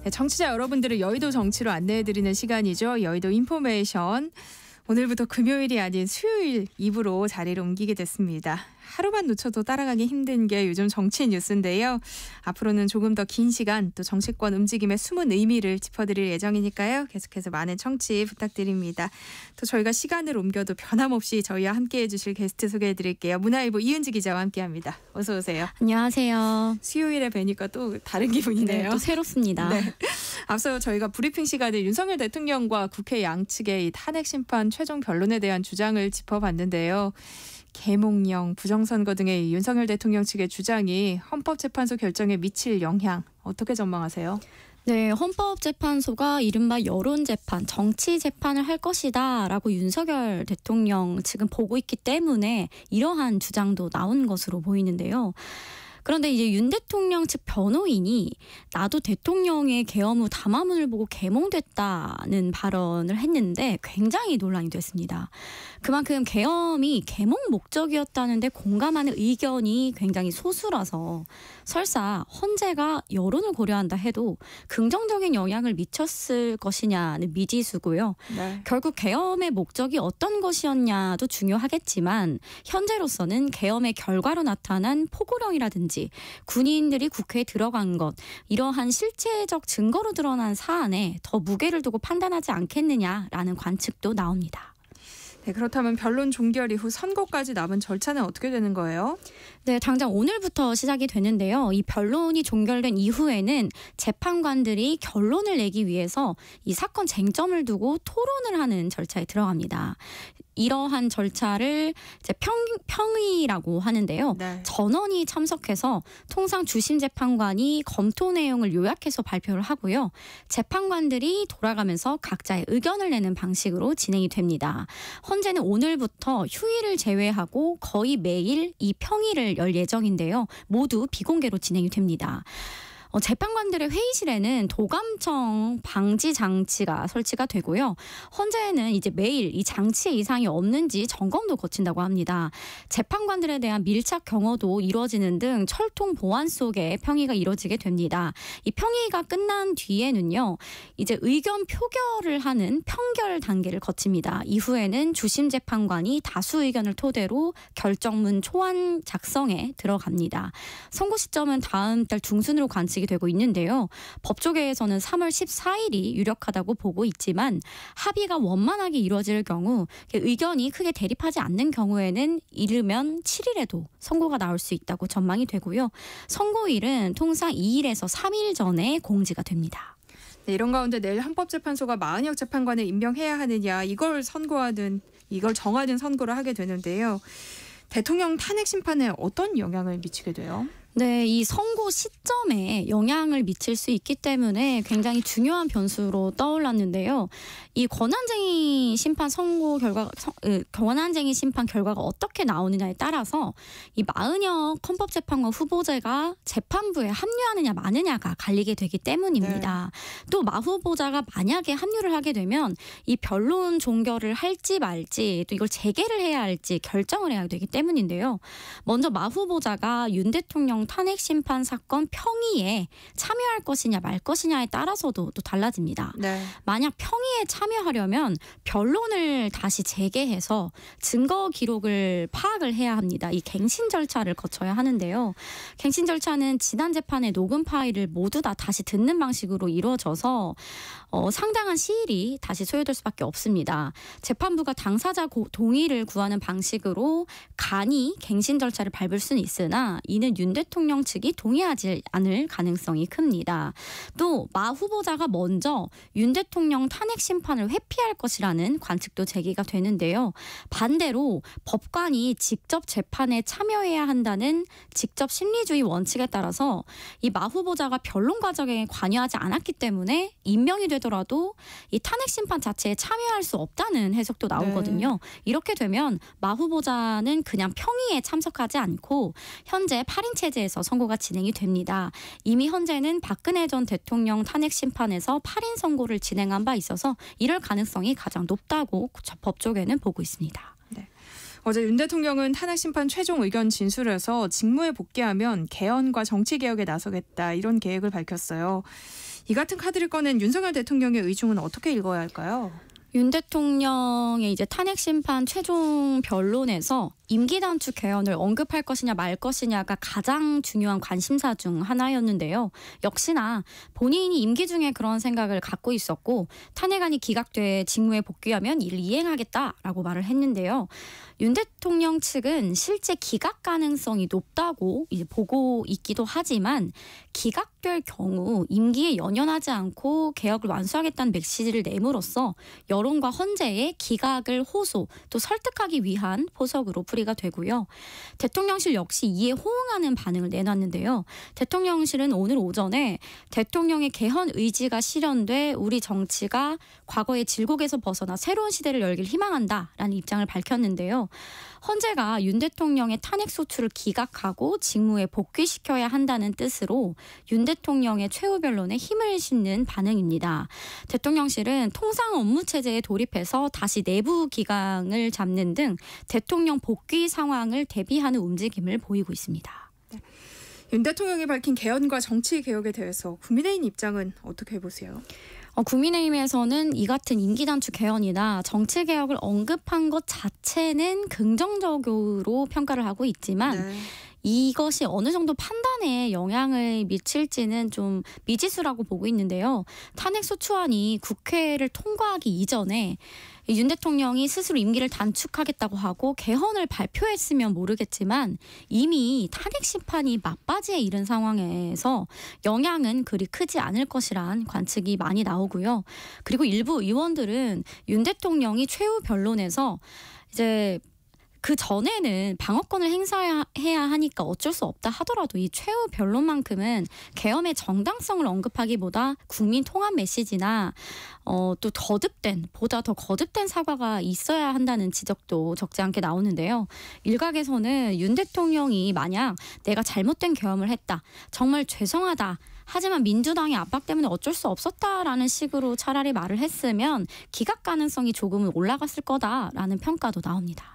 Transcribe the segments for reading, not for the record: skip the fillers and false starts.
네, 청취자 여러분들을 여의도 정치로 안내해드리는 시간이죠. 여의도 인포메이션. 오늘부터 금요일이 아닌 수요일 2부로 자리를 옮기게 됐습니다. 하루만 놓쳐도 따라가기 힘든 게 요즘 정치 뉴스인데요. 앞으로는 조금 더 긴 시간 또 정치권 움직임의 숨은 의미를 짚어드릴 예정이니까요. 계속해서 많은 청취 부탁드립니다. 또 저희가 시간을 옮겨도 변함없이 저희와 함께해 주실 게스트 소개해드릴게요. 문화일보 이은지 기자와 함께합니다. 어서 오세요. 안녕하세요. 수요일에 뵈니까 또 다른 기분이네요. 네, 또 새롭습니다. 네. 앞서 저희가 브리핑 시간에 윤석열 대통령과 국회 양측의 이 탄핵 심판 최종 변론에 대한 주장을 짚어봤는데요. 계몽령, 부정선거 등의 윤석열 대통령 측의 주장이 헌법재판소 결정에 미칠 영향 어떻게 전망하세요? 네, 헌법재판소가 이른바 여론재판, 정치재판을 할 것이다 라고 윤석열 대통령 측은 보고 있기 때문에 이러한 주장도 나온 것으로 보이는데요. 그런데 이제 윤 대통령 측 변호인이 나도 대통령의 계엄 후 담화문을 보고 계몽됐다는 발언을 했는데 굉장히 논란이 됐습니다. 그만큼 계엄이 계몽 목적이었다는데 공감하는 의견이 굉장히 소수라서 설사 헌재가 여론을 고려한다 해도 긍정적인 영향을 미쳤을 것이냐는 미지수고요. 네. 결국 계엄의 목적이 어떤 것이었냐도 중요하겠지만 현재로서는 계엄의 결과로 나타난 포고령이라든지 군인들이 국회에 들어간 것 이러한 실체적 증거로 드러난 사안에 더 무게를 두고 판단하지 않겠느냐라는 관측도 나옵니다. 네, 그렇다면 변론 종결 이후 선고까지 남은 절차는 어떻게 되는 거예요? 네, 당장 오늘부터 시작이 되는데요. 이 변론이 종결된 이후에는 재판관들이 결론을 내기 위해서 이 사건 쟁점을 두고 토론을 하는 절차에 들어갑니다. 이러한 절차를 이제 평의라고 하는데요. 네. 전원이 참석해서 통상 주심 재판관이 검토 내용을 요약해서 발표를 하고요. 재판관들이 돌아가면서 각자의 의견을 내는 방식으로 진행이 됩니다. 헌재는 오늘부터 휴일을 제외하고 거의 매일 이 평의를 열 예정인데요. 모두 비공개로 진행이 됩니다. 재판관들의 회의실에는 도감청 방지 장치가 설치가 되고요. 헌재에는 이제 매일 이 장치에 이상이 없는지 점검도 거친다고 합니다. 재판관들에 대한 밀착 경호도 이루어지는 등 철통 보안 속에 평의가 이루어지게 됩니다. 이 평의가 끝난 뒤에는요. 이제 의견 표결을 하는 평결 단계를 거칩니다. 이후에는 주심 재판관이 다수 의견을 토대로 결정문 초안 작성에 들어갑니다. 선고 시점은 다음 달 중순으로 관측이 되고 있는데요. 법조계에서는 3월 14일이 유력하다고 보고 있지만 합의가 원만하게 이루어질 경우 의견이 크게 대립하지 않는 경우에는 이르면 7일에도 선고가 나올 수 있다고 전망이 되고요. 선고일은 통상 2일에서 3일 전에 공지가 됩니다. 네, 이런 가운데 내일 헌법재판소가 마은혁 재판관을 임명해야 하느냐 이걸 정하는 선고를 하게 되는데요. 대통령 탄핵 심판에 어떤 영향을 미치게 돼요? 네, 이 선고 시점에 영향을 미칠 수 있기 때문에 굉장히 중요한 변수로 떠올랐는데요. 이 권한쟁의 심판 결과가 어떻게 나오느냐에 따라서 이 마은혁 헌법재판관 후보자가 재판부에 합류하느냐 마느냐가 갈리게 되기 때문입니다. 네. 또 마 후보자가 만약에 합류를 하게 되면 이 변론 종결을 할지 말지 또 이걸 재개를 해야 할지 결정을 해야 되기 때문인데요. 먼저 마 후보자가 윤 대통령 탄핵 심판 사건 평의에 참여할 것이냐 말 것이냐에 따라서도 또 달라집니다. 네. 만약 평의에 참여하려면 변론을 다시 재개해서 증거 기록을 파악을 해야 합니다. 이 갱신 절차를 거쳐야 하는데요. 갱신 절차는 지난 재판의 녹음 파일을 모두 다 다시 듣는 방식으로 이루어져서 상당한 시일이 다시 소요될 수밖에 없습니다. 재판부가 당사자 동의를 구하는 방식으로 간이 갱신 절차를 밟을 수는 있으나 이는 윤 대통령 측이 동의하지 않을 가능성이 큽니다. 또 마 후보자가 먼저 윤 대통령 탄핵 심판을 회피할 것이라는 관측도 제기가 되는데요. 반대로 법관이 직접 재판에 참여해야 한다는 직접 심리주의 원칙에 따라서 이 마 후보자가 변론 과정에 관여하지 않았기 때문에 임명이 되더라도 이 탄핵 심판 자체에 참여할 수 없다는 해석도 나오거든요. 네. 이렇게 되면 마 후보자는 그냥 평의에 참석하지 않고 현재 8인 체제에서 선고가 진행이 됩니다. 이미 현재는 박근혜 전 대통령 탄핵 심판에서 8인 선고를 진행한 바 있어서 이럴 가능성이 가장 높다고 법조계는 보고 있습니다. 네. 어제 윤 대통령은 탄핵 심판 최종 의견 진술에서 직무에 복귀하면 개헌과 정치개혁에 나서겠다 이런 계획을 밝혔어요. 이 같은 카드를 꺼낸 윤석열 대통령의 의중은 어떻게 읽어야 할까요? 윤 대통령의 이제 탄핵 심판 최종 변론에서 임기 단축 개헌을 언급할 것이냐 말 것이냐가 가장 중요한 관심사 중 하나였는데요. 역시나 본인이 임기 중에 그런 생각을 갖고 있었고 탄핵안이 기각돼 직무에 복귀하면 이를 이행하겠다라고 말을 했는데요. 윤 대통령 측은 실제 기각 가능성이 높다고 이제 보고 있기도 하지만 기각될 경우 임기에 연연하지 않고 개혁을 완수하겠다는 메시지를 내므로써 여론과 헌재의 기각을 호소 또 설득하기 위한 포석으로 풀이가 되고요. 대통령실 역시 이에 호응하는 반응을 내놨는데요. 대통령실은 오늘 오전에 대통령의 개헌 의지가 실현돼 우리 정치가 과거의 질곡에서 벗어나 새로운 시대를 열길 희망한다라는 입장을 밝혔는데요. 헌재가 윤 대통령의 탄핵 소추를 기각하고 직무에 복귀시켜야 한다는 뜻으로 윤 대통령의 최후 변론에 힘을 싣는 반응입니다. 대통령실은 통상 업무 체제에 돌입해서 다시 내부 기강을 잡는 등 대통령 복귀 상황을 대비하는 움직임을 보이고 있습니다. 윤 대통령이 밝힌 개헌과 정치 개혁에 대해서 국민의힘 입장은 어떻게 보세요? 국민의힘에서는 이 같은 임기 단축 개헌이나 정치 개혁을 언급한 것 자체는 긍정적으로 평가를 하고 있지만 이것이 어느 정도 판단에 영향을 미칠지는 좀 미지수라고 보고 있는데요. 탄핵소추안이 국회를 통과하기 이전에 윤 대통령이 스스로 임기를 단축하겠다고 하고 개헌을 발표했으면 모르겠지만 이미 탄핵 심판이 막바지에 이른 상황에서 영향은 그리 크지 않을 것이란 관측이 많이 나오고요. 그리고 일부 의원들은 윤 대통령이 최후 변론에서 이제 그 전에는 방어권을 행사해야 하니까 어쩔 수 없다 하더라도 이 최후 변론만큼은 계엄의 정당성을 언급하기보다 국민 통합 메시지나 또 보다 더 거듭된 사과가 있어야 한다는 지적도 적지 않게 나오는데요. 일각에서는 윤 대통령이 만약 내가 잘못된 계엄을 했다, 정말 죄송하다, 하지만 민주당의 압박 때문에 어쩔 수 없었다라는 식으로 차라리 말을 했으면 기각 가능성이 조금은 올라갔을 거다라는 평가도 나옵니다.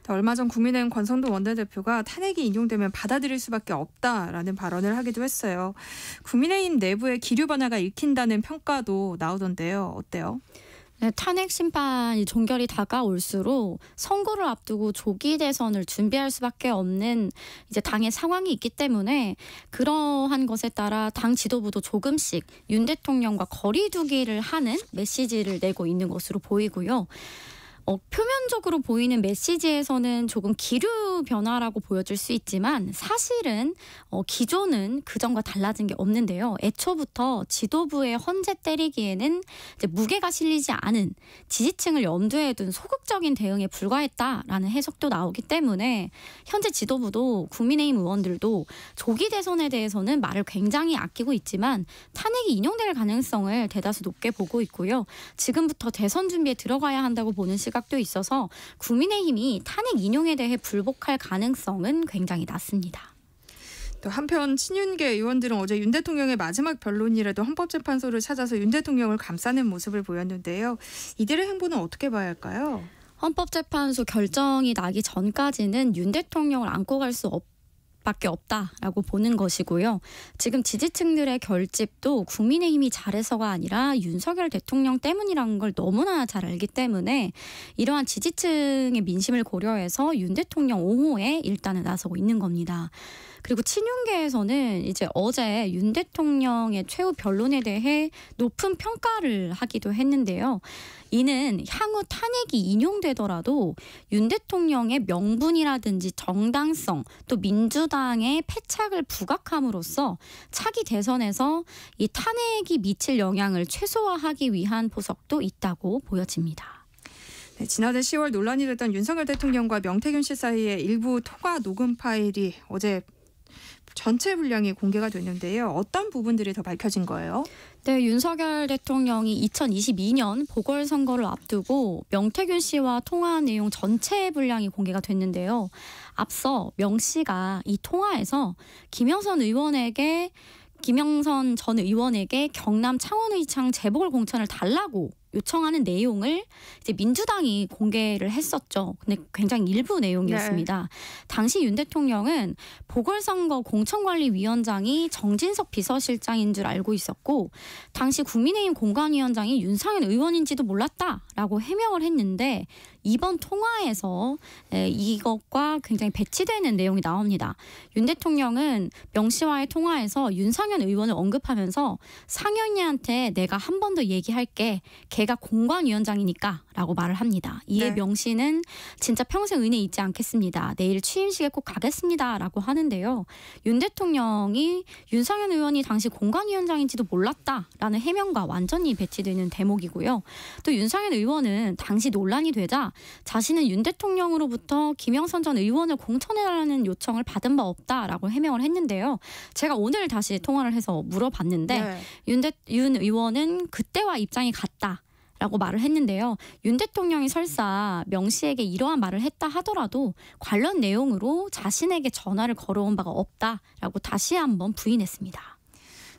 얼마 전 국민의힘 권성동 원내대표가 탄핵이 인용되면 받아들일 수밖에 없다라는 발언을 하기도 했어요. 국민의힘 내부의 기류 변화가 읽힌다는 평가도 나오던데요. 어때요? 네, 탄핵 심판이 종결이 다가올수록 선거를 앞두고 조기 대선을 준비할 수밖에 없는 이제 당의 상황이 있기 때문에 그러한 것에 따라 당 지도부도 조금씩 윤 대통령과 거리두기를 하는 메시지를 내고 있는 것으로 보이고요. 표면적으로 보이는 메시지에서는 조금 기류 변화라고 보여질 수 있지만 사실은 기조는 그전과 달라진 게 없는데요. 애초부터 지도부의 헌재 때리기에는 이제 무게가 실리지 않은 지지층을 염두에 둔 소극적인 대응에 불과했다라는 해석도 나오기 때문에 현재 지도부도 국민의힘 의원들도 조기 대선에 대해서는 말을 굉장히 아끼고 있지만 탄핵이 인용될 가능성을 대다수 높게 보고 있고요. 지금부터 대선 준비에 들어가야 한다고 보는 시각도 있어서 국민의힘이 탄핵 인용에 대해 불복할 가능성은 굉장히 낮습니다. 또 한편 친윤계 의원들은 어제 윤 대통령의 마지막 변론이라도 헌법재판소를 찾아서 윤 대통령을 감싸는 모습을 보였는데요. 이들의 행보는 어떻게 봐야 할까요? 헌법재판소 결정이 나기 전까지는 윤 대통령을 안고 갈 수 밖에 없다라고 보는 것이고요. 지금 지지층들의 결집도 국민의힘이 잘해서가 아니라 윤석열 대통령 때문이라는 걸 너무나 잘 알기 때문에 이러한 지지층의 민심을 고려해서 윤 대통령 옹호에 일단은 나서고 있는 겁니다. 그리고 친윤계에서는 이제 어제 윤 대통령의 최후 변론에 대해 높은 평가를 하기도 했는데요. 이는 향후 탄핵이 인용되더라도 윤 대통령의 명분이라든지 정당성 또 민주당의 패착을 부각함으로써 차기 대선에서 이 탄핵이 미칠 영향을 최소화하기 위한 포석도 있다고 보여집니다. 네, 지난해 10월 논란이 됐던 윤석열 대통령과 명태균 씨 사이의 일부 통화 녹음 파일이 어제 전체 분량이 공개가 됐는데요. 어떤 부분들이 더 밝혀진 거예요? 네, 윤석열 대통령이 2022년 보궐선거를 앞두고 명태균 씨와 통화한 내용 전체 분량이 공개가 됐는데요. 앞서 명 씨가 이 통화에서 김영선 전 의원에게 경남 창원의창 재보궐 공천을 달라고 요청하는 내용을 이제 민주당이 공개를 했었죠. 근데 굉장히 일부 내용이었습니다. 네. 당시 윤 대통령은 보궐선거 공천관리위원장이 정진석 비서실장인 줄 알고 있었고 당시 국민의힘 공관위원장이 윤상현 의원인지도 몰랐다라고 해명을 했는데 이번 통화에서 이것과 굉장히 배치되는 내용이 나옵니다. 윤 대통령은 명 씨와의 통화에서 윤상현 의원을 언급하면서 상현이한테 내가 한 번 더 얘기할게. 걔가 공관위원장이니까 라고 말을 합니다. 이에 네. 명 씨는 진짜 평생 은혜 잊지 않겠습니다. 내일 취임식에 꼭 가겠습니다. 라고 하는데요. 윤 대통령이 윤상현 의원이 당시 공관위원장인지도 몰랐다라는 해명과 완전히 배치되는 대목이고요. 또 윤상현 의원은 당시 논란이 되자 자신은 윤 대통령으로부터 김영선 전 의원을 공천해달라는 요청을 받은 바 없다라고 해명을 했는데요. 제가 오늘 다시 통화를 해서 물어봤는데 네. 윤 의원은 그때와 입장이 같다. 라고 말을 했는데요. 윤 대통령이 설사 명 씨에게 이러한 말을 했다 하더라도 관련 내용으로 자신에게 전화를 걸어온 바가 없다라고 다시 한번 부인했습니다.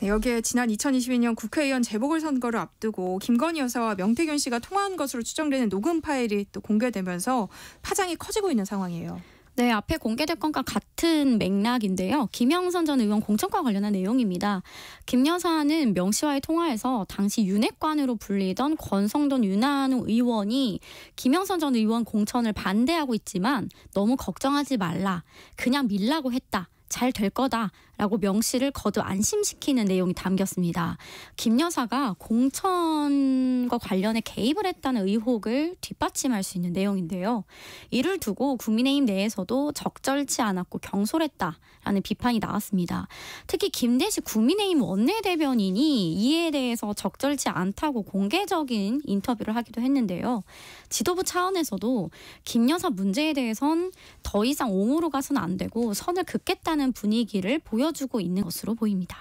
네, 여기에 지난 2022년 국회의원 재보궐선거를 앞두고 김건희 여사와 명태균 씨가 통화한 것으로 추정되는 녹음 파일이 또 공개되면서 파장이 커지고 있는 상황이에요. 네, 앞에 공개된 건과 같은 맥락인데요. 김영선 전 의원 공천과 관련한 내용입니다. 김 여사는 명 씨와의 통화에서 당시 윤핵관으로 불리던 권성돈 윤한우 의원이 김영선 전 의원 공천을 반대하고 있지만 너무 걱정하지 말라. 그냥 밀라고 했다. 잘 될 거다라고 명 씨를 거듭 안심시키는 내용이 담겼습니다. 김 여사가 공천과 관련해 개입을 했다는 의혹을 뒷받침할 수 있는 내용인데요. 이를 두고 국민의힘 내에서도 적절치 않았고 경솔했다라는 비판이 나왔습니다. 특히 김대식 국민의힘 원내대변인이 이에 대해서 적절치 않다고 공개적인 인터뷰를 하기도 했는데요. 지도부 차원에서도 김 여사 문제에 대해선 더 이상 옹호로 가서는 안 되고 선을 긋겠다는 분위기를 보여주고 있는 것으로 보입니다.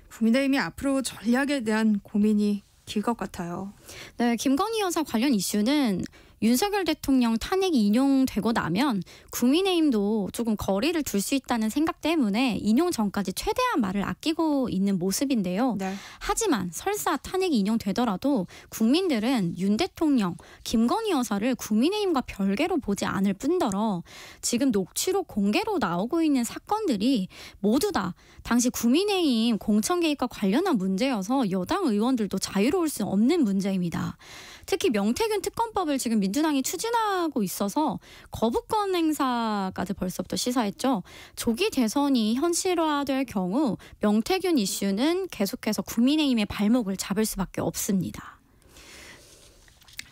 국민의힘이 앞으로 전략에 대한 고민이 길 것 같아요. 네, 김건희 여사 관련 이슈는 윤석열 대통령 탄핵이 인용되고 나면 국민의힘도 조금 거리를 둘 수 있다는 생각 때문에 인용 전까지 최대한 말을 아끼고 있는 모습인데요. 네. 하지만 설사 탄핵이 인용되더라도 국민들은 윤 대통령, 김건희 여사를 국민의힘과 별개로 보지 않을 뿐더러 지금 녹취록 공개로 나오고 있는 사건들이 모두 다 당시 국민의힘 공천 개입과 관련한 문제여서 여당 의원들도 자유로울 수 없는 문제입니다. 특히 명태균 특검법을 지금 민주당이 추진하고 있어서 거부권 행사까지 벌써부터 시사했죠. 조기 대선이 현실화될 경우 명태균 이슈는 계속해서 국민의힘의 발목을 잡을 수밖에 없습니다.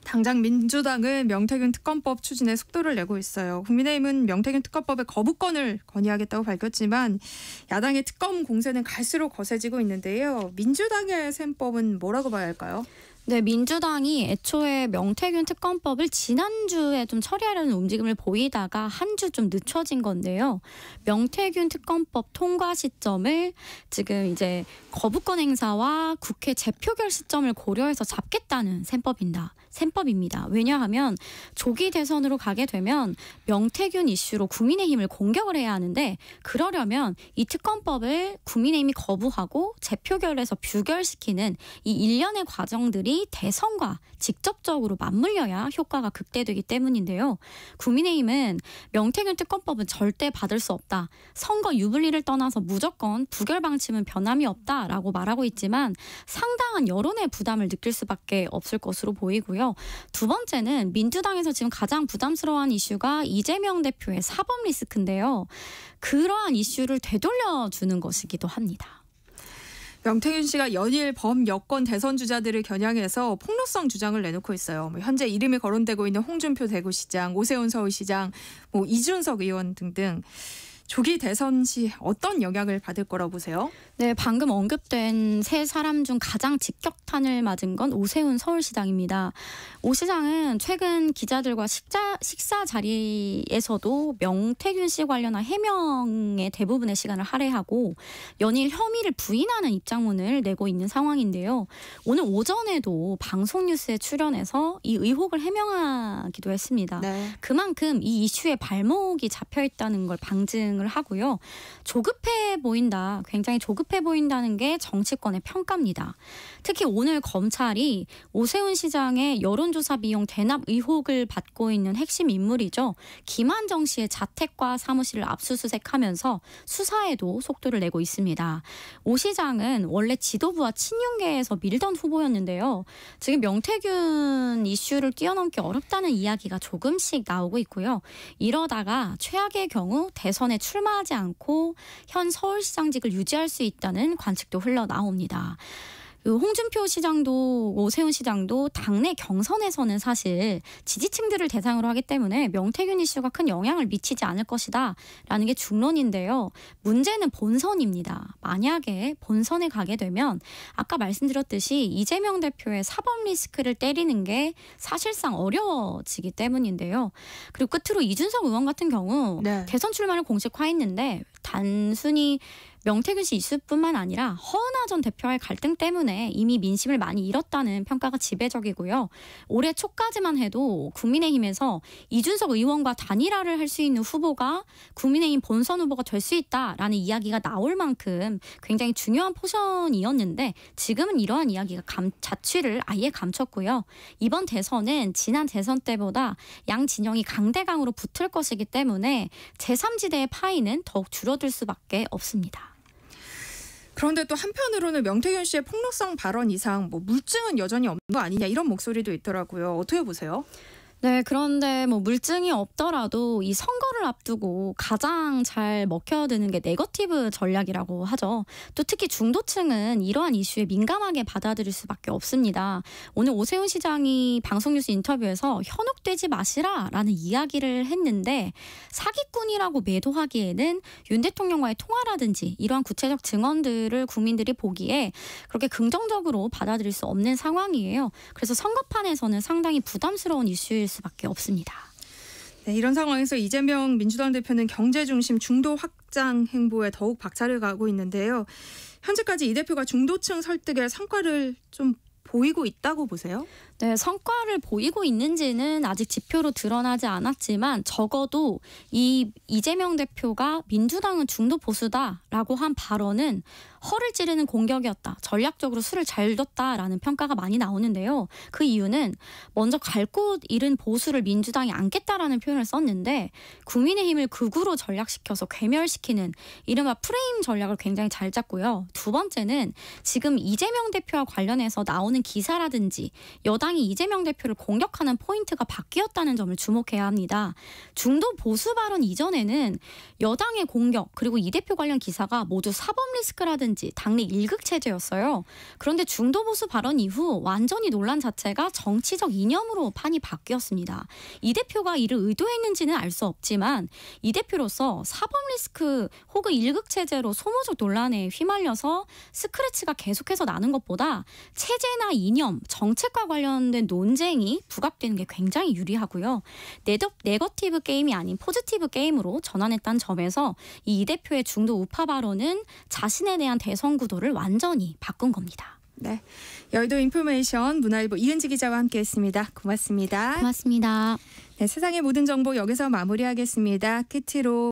당장 민주당은 명태균 특검법 추진에 속도를 내고 있어요. 국민의힘은 명태균 특검법의 거부권을 건의하겠다고 밝혔지만 야당의 특검 공세는 갈수록 거세지고 있는데요. 민주당의 셈법은 뭐라고 봐야 할까요? 네, 민주당이 애초에 명태균 특검법을 지난주에 좀 처리하려는 움직임을 보이다가 한 주 좀 늦춰진 건데요. 명태균 특검법 통과 시점을 지금 이제 거부권 행사와 국회 재표결 시점을 고려해서 잡겠다는 셈법입니다. 왜냐하면 조기 대선으로 가게 되면 명태균 이슈로 국민의힘을 공격을 해야 하는데 그러려면 이 특검법을 국민의힘이 거부하고 재표결에서 부결시키는 이 일련의 과정들이 대선과 직접적으로 맞물려야 효과가 극대되기 때문인데요. 국민의힘은 명태균 특검법은 절대 받을 수 없다. 선거 유불리를 떠나서 무조건 부결 방침은 변함이 없다라고 말하고 있지만 상당한 여론의 부담을 느낄 수밖에 없을 것으로 보이고요. 두 번째는 민주당에서 지금 가장 부담스러워한 이슈가 이재명 대표의 사법 리스크인데요. 그러한 이슈를 되돌려주는 것이기도 합니다. 명태균 씨가 연일 범여권 대선 주자들을 겨냥해서 폭로성 주장을 내놓고 있어요. 현재 이름이 거론되고 있는 홍준표 대구시장, 오세훈 서울시장, 이준석 의원 등등. 조기 대선 시 어떤 영향을 받을 거라고 보세요? 네, 방금 언급된 세 사람 중 가장 직격탄을 맞은 건 오세훈 서울시장입니다. 오 시장은 최근 기자들과 식사 자리에서도 명태균 씨 관련한 해명의 대부분의 시간을 할애하고 연일 혐의를 부인하는 입장문을 내고 있는 상황인데요. 오늘 오전에도 방송 뉴스에 출연해서 이 의혹을 해명하기도 했습니다. 네. 그만큼 이 이슈에 발목이 잡혀 있다는 걸 방증 등을 하고요. 조급해 보인다, 굉장히 조급해 보인다는 게 정치권의 평가입니다. 특히 오늘 검찰이 오세훈 시장의 여론조사 비용 대납 의혹을 받고 있는 핵심 인물이죠. 김한정 씨의 자택과 사무실을 압수수색하면서 수사에도 속도를 내고 있습니다. 오 시장은 원래 지도부와 친윤계에서 밀던 후보였는데요. 지금 명태균 이슈를 뛰어넘기 어렵다는 이야기가 조금씩 나오고 있고요. 이러다가 최악의 경우 대선에 출마하지 않고 현 서울시장직을 유지할 수 있다는 관측도 흘러나옵니다. 홍준표 시장도 오세훈 시장도 당내 경선에서는 사실 지지층들을 대상으로 하기 때문에 명태균 이슈가 큰 영향을 미치지 않을 것이다 라는 게 중론인데요. 문제는 본선입니다. 만약에 본선에 가게 되면 아까 말씀드렸듯이 이재명 대표의 사법 리스크를 때리는 게 사실상 어려워지기 때문인데요. 그리고 끝으로 이준석 의원 같은 경우 대선 출마를 공식화했는데 단순히 명태균 씨 이슈뿐만 아니라 허은하 전 대표와의 갈등 때문에 이미 민심을 많이 잃었다는 평가가 지배적이고요. 올해 초까지만 해도 국민의힘에서 이준석 의원과 단일화를 할 수 있는 후보가 국민의힘 본선 후보가 될 수 있다라는 이야기가 나올 만큼 굉장히 중요한 포션이었는데 지금은 이러한 이야기가 자취를 아예 감췄고요. 이번 대선은 지난 대선 때보다 양 진영이 강대강으로 붙을 것이기 때문에 제3지대의 파이는 더욱 줄어들 수밖에 없습니다. 그런데 또 한편으로는 명태균 씨의 폭로성 발언 이상 물증은 여전히 없는 거 아니냐 이런 목소리도 있더라고요. 어떻게 보세요? 네, 그런데 물증이 없더라도 이 선거를 앞두고 가장 잘 먹혀드는 게 네거티브 전략이라고 하죠. 또 특히 중도층은 이러한 이슈에 민감하게 받아들일 수밖에 없습니다. 오늘 오세훈 시장이 방송뉴스 인터뷰에서 현혹되지 마시라라는 이야기를 했는데 사기꾼이라고 매도하기에는 윤 대통령과의 통화라든지 이러한 구체적 증언들을 국민들이 보기에 그렇게 긍정적으로 받아들일 수 없는 상황이에요. 그래서 선거판에서는 상당히 부담스러운 이슈일 수밖에 없습니다. 네, 이런 상황에서 이재명 민주당 대표는 경제 중심 중도 확장 행보에 더욱 박차를 가고 있는데요. 현재까지 이 대표가 중도층 설득에 성과를 좀 보이고 있다고 보세요? 네, 성과를 보이고 있는지는 아직 지표로 드러나지 않았지만 적어도 이재명 대표가 민주당은 중도 보수다라고 한 발언은 허를 찌르는 공격이었다. 전략적으로 수를 잘 뒀다라는 평가가 많이 나오는데요. 그 이유는 먼저 갈 곳 잃은 보수를 민주당이 안겠다라는 표현을 썼는데 국민의힘을 극우로 전략시켜서 괴멸시키는 이른바 프레임 전략을 굉장히 잘 짰고요. 두 번째는 지금 이재명 대표와 관련해서 나오는 기사라든지 여당이 이재명 대표를 공격하는 포인트가 바뀌었다는 점을 주목해야 합니다. 중도 보수 발언 이전에는 여당의 공격 그리고 이 대표 관련 기사가 모두 사법 리스크라든지 당내 일극 체제였어요. 그런데 중도 보수 발언 이후 완전히 논란 자체가 정치적 이념으로 판이 바뀌었습니다. 이 대표가 이를 의도했는지는 알 수 없지만 이 대표로서 사법 리스크 혹은 일극 체제로 소모적 논란에 휘말려서 스크래치가 계속해서 나는 것보다 체제나 이념, 정책과 관련된 논쟁이 부각되는 게 굉장히 유리하고요. 네거티브 게임이 아닌 포지티브 게임으로 전환했다는 점에서 이 대표의 중도 우파 발언은 자신에 대한 대선 구도를 완전히 바꾼 겁니다. 네, 여의도 인포메이션 문화일보 이은지 기자와 함께했습니다. 고맙습니다. 고맙습니다. 네, 세상의 모든 정보 여기서 마무리하겠습니다. 끝으로